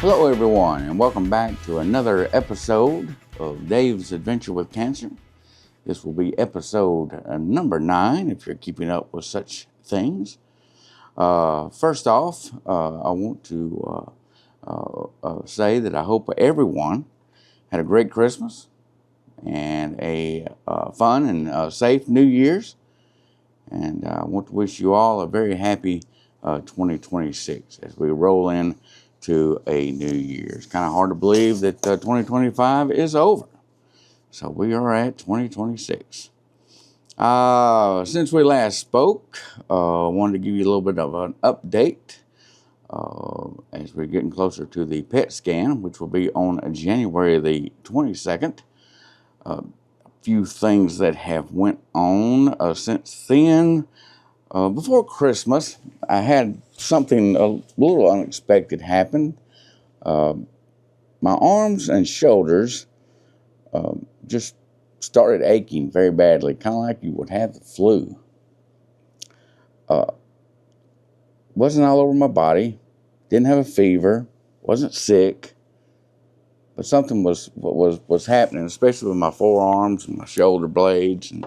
Hello, everyone, and welcome back to another episode of Dave's Adventure with Cancer. This will be episode number 9, if you're keeping up with such things. First off, I want to say that I hope everyone had a great Christmas and a fun and safe New Year's. And I want to wish you all a very happy 2026 as we roll in to a new year. It's kind of hard to believe that 2025 is over. So we are at 2026. Since we last spoke, I wanted to give you a little bit of an update as we're getting closer to the PET scan, which will be on January the 22nd. A few things that have went on since then. Before Christmas, I had something a little unexpected happen. My arms and shoulders just started aching very badly, kind of like you would have the flu. Wasn't all over my body, didn't have a fever, wasn't sick, but something was happening, especially with my forearms and my shoulder blades, and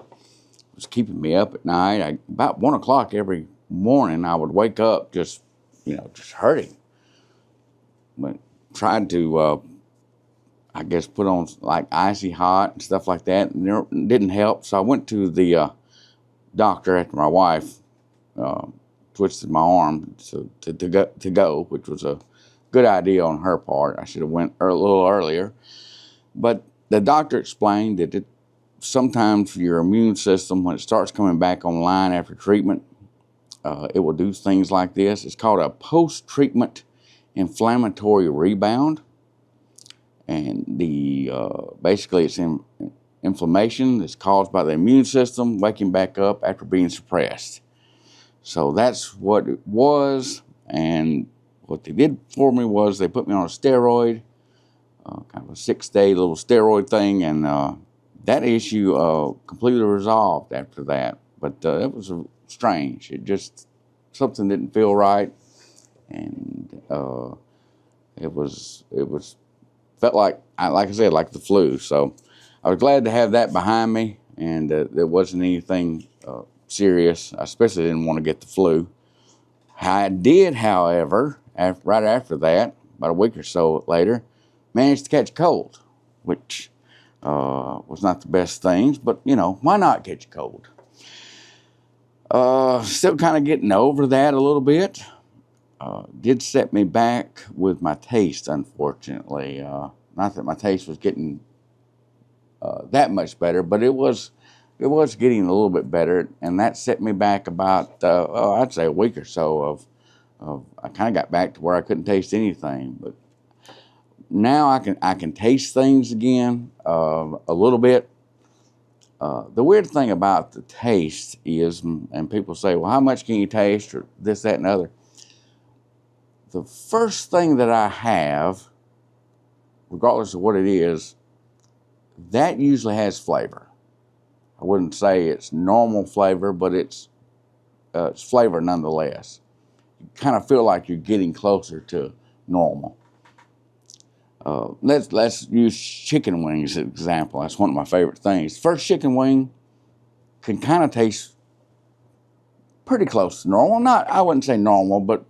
was keeping me up at night. About 1 o'clock every morning, I would wake up just hurting. But tried to, I guess, put on like icy hot and stuff like that, and it didn't help. So I went to the doctor after my wife twisted my arm to go, which was a good idea on her part. I should have went a little earlier. But the doctor explained that sometimes your immune system, when it starts coming back online after treatment, it will do things like this. It's called a post-treatment inflammatory rebound. And basically it's inflammation that's caused by the immune system waking back up after being suppressed. So that's what it was. And what they did for me was they put me on a steroid, kind of a 6-day little steroid thing, and that issue completely resolved after that. But it was strange. It just, something didn't feel right. And it felt like I said, like the flu. So I was glad to have that behind me, and there wasn't anything serious. I especially didn't want to get the flu. I did, however, right after that, about a week or so later, managed to catch a cold, which was not the best things, but why not catch a cold? Still kind of getting over that a little bit. Did set me back with my taste, unfortunately. Not that my taste was getting that much better, but it was getting a little bit better, and that set me back about I'd say a week or so of I kind of got back to where I couldn't taste anything. But now I can taste things again a little bit. The weird thing about the taste is, and people say, well, how much can you taste, or this, that, and other. The first thing that I have, regardless of what it is, that usually has flavor. I wouldn't say it's normal flavor, but it's flavor nonetheless. You kind of feel like you're getting closer to normal. Let's use chicken wings as an example. That's one of my favorite things. First chicken wing can kind of taste pretty close to normal. I wouldn't say normal, but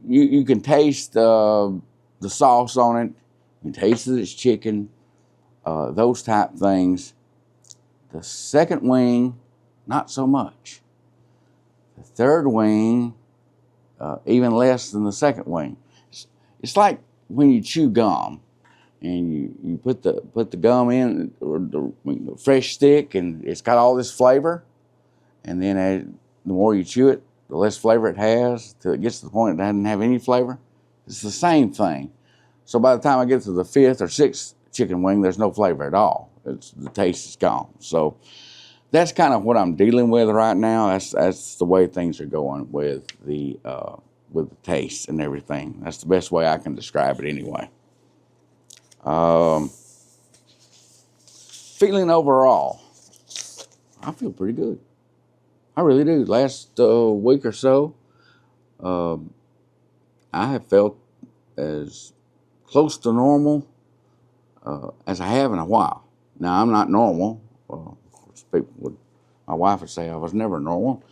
you can taste the sauce on it. You can taste that it's chicken. Those type things. The second wing, not so much. The third wing, even less than the second wing. It's like when you chew gum, and you put the gum in, or the fresh stick, and it's got all this flavor, and then the more you chew it, the less flavor it has, till it gets to the point it doesn't have any flavor. It's the same thing. So by the time I get to the 5th or 6th chicken wing, there's no flavor at all. The taste is gone. So that's kind of what I'm dealing with right now. That's the way things are going with the taste and everything. That's the best way I can describe it anyway. Feeling overall, I feel pretty good. I really do. Last week or so, I have felt as close to normal as I have in a while. Now, I'm not normal. Of course, my wife would say I was never normal,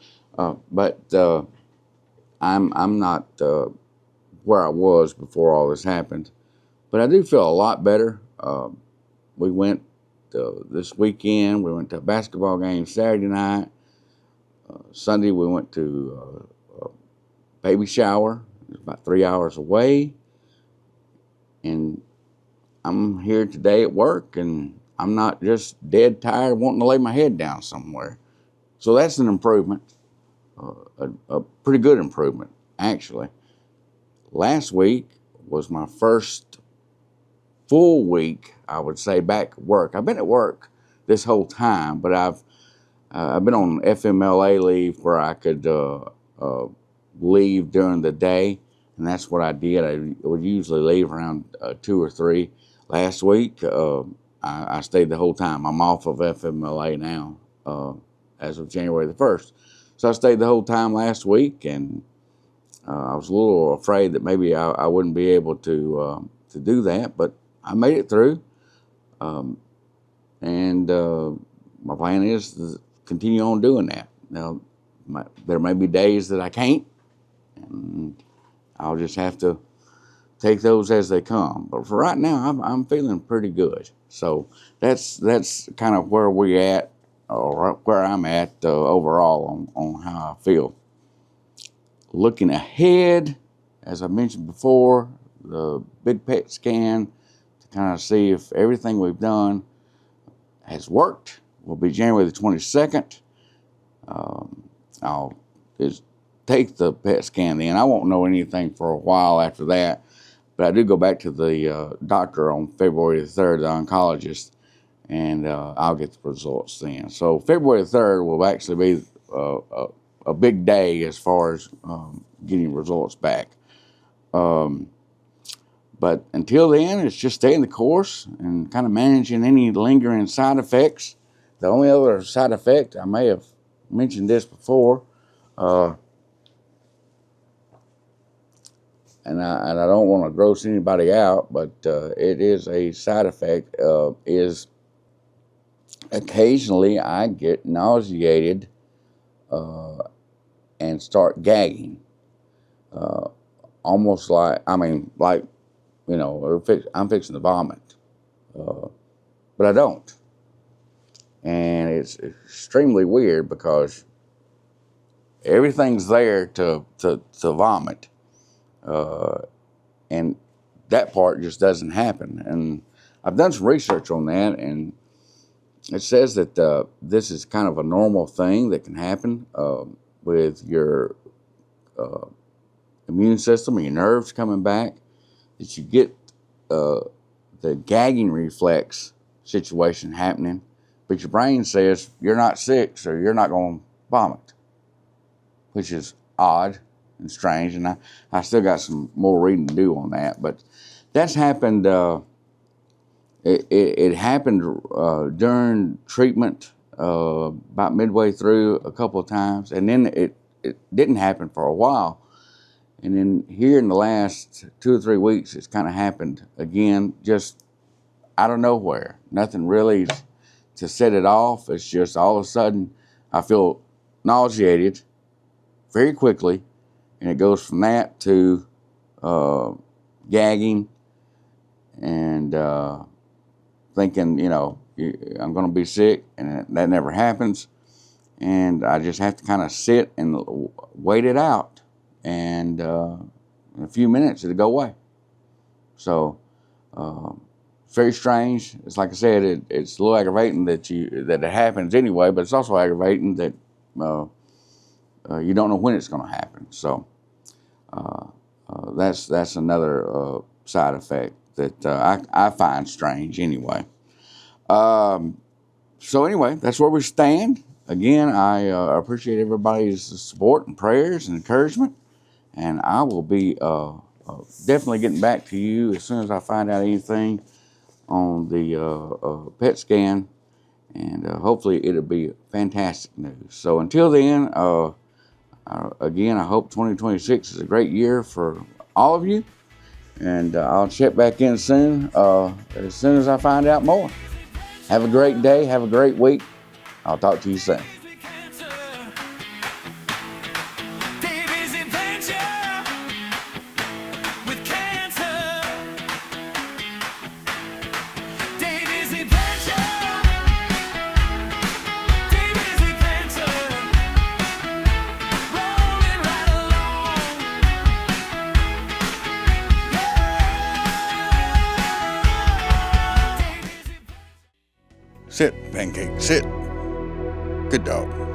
but I'm not where I was before all this happened. But I do feel a lot better. We went this weekend. We went to a basketball game Saturday night. Sunday we went to a baby shower. It was about 3 hours away. And I'm here today at work, and I'm not just dead tired wanting to lay my head down somewhere. So that's an improvement, a pretty good improvement, actually. Last week was my first full week, I would say, back at work. I've been at work this whole time, but I've been on FMLA leave where I could leave during the day, and that's what I did. I would usually leave around 2 or 3. Last week, I stayed the whole time. I'm off of FMLA now as of January the 1st. So I stayed the whole time last week, and I was a little afraid that maybe I wouldn't be able to do that, but I made it through. And my plan is to continue on doing that. Now, there may be days that I can't, and I'll just have to take those as they come. But for right now, I'm feeling pretty good. So that's kind of where we're at, or where I'm at overall on how I feel. Looking ahead, as I mentioned before, the big PET scan to kind of see if everything we've done has worked will be January the 22nd. I'll just take the PET scan then. I won't know anything for a while after that, but I do go back to the doctor on February the 3rd, the oncologist, and I'll get the results then. So February the 3rd will actually be a big day as far as getting results back. But until then, it's just staying the course and kind of managing any lingering side effects. The only other side effect, I may have mentioned this before, and I don't want to gross anybody out, but it is a side effect, is occasionally I get nauseated and start gagging. Almost like, I'm fixing to vomit. But I don't. And it's extremely weird because everything's there to vomit. And that part just doesn't happen. And I've done some research on that, and it says that this is kind of a normal thing that can happen with your immune system and your nerves coming back, that you get the gagging reflex situation happening, but your brain says you're not sick, so you're not going to vomit, which is odd and strange, and I still got some more reading to do on that. But that's happened. It happened during treatment, about midway through a couple of times, and then it didn't happen for a while. And then here in the last 2 or 3 weeks, it's kind of happened again, just out of nowhere. Nothing really to set it off. It's just all of a sudden I feel nauseated very quickly, and it goes from that to gagging and thinking, I'm going to be sick, and that never happens. And I just have to kind of sit and wait it out. And in a few minutes, it'll go away. So, very strange. It's like I said, it's a little aggravating that it happens anyway, but it's also aggravating that you don't know when it's going to happen. So, that's another side effect that I find strange anyway. So anyway, that's where we stand. Again, I appreciate everybody's support and prayers and encouragement. And I will be definitely getting back to you as soon as I find out anything on the PET scan. And hopefully it'll be fantastic news. So until then, again, I hope 2026 is a great year for all of you. And I'll check back in soon as I find out more. Have a great day. Have a great week. I'll talk to you soon. Sit, Pancake, sit. Good dog.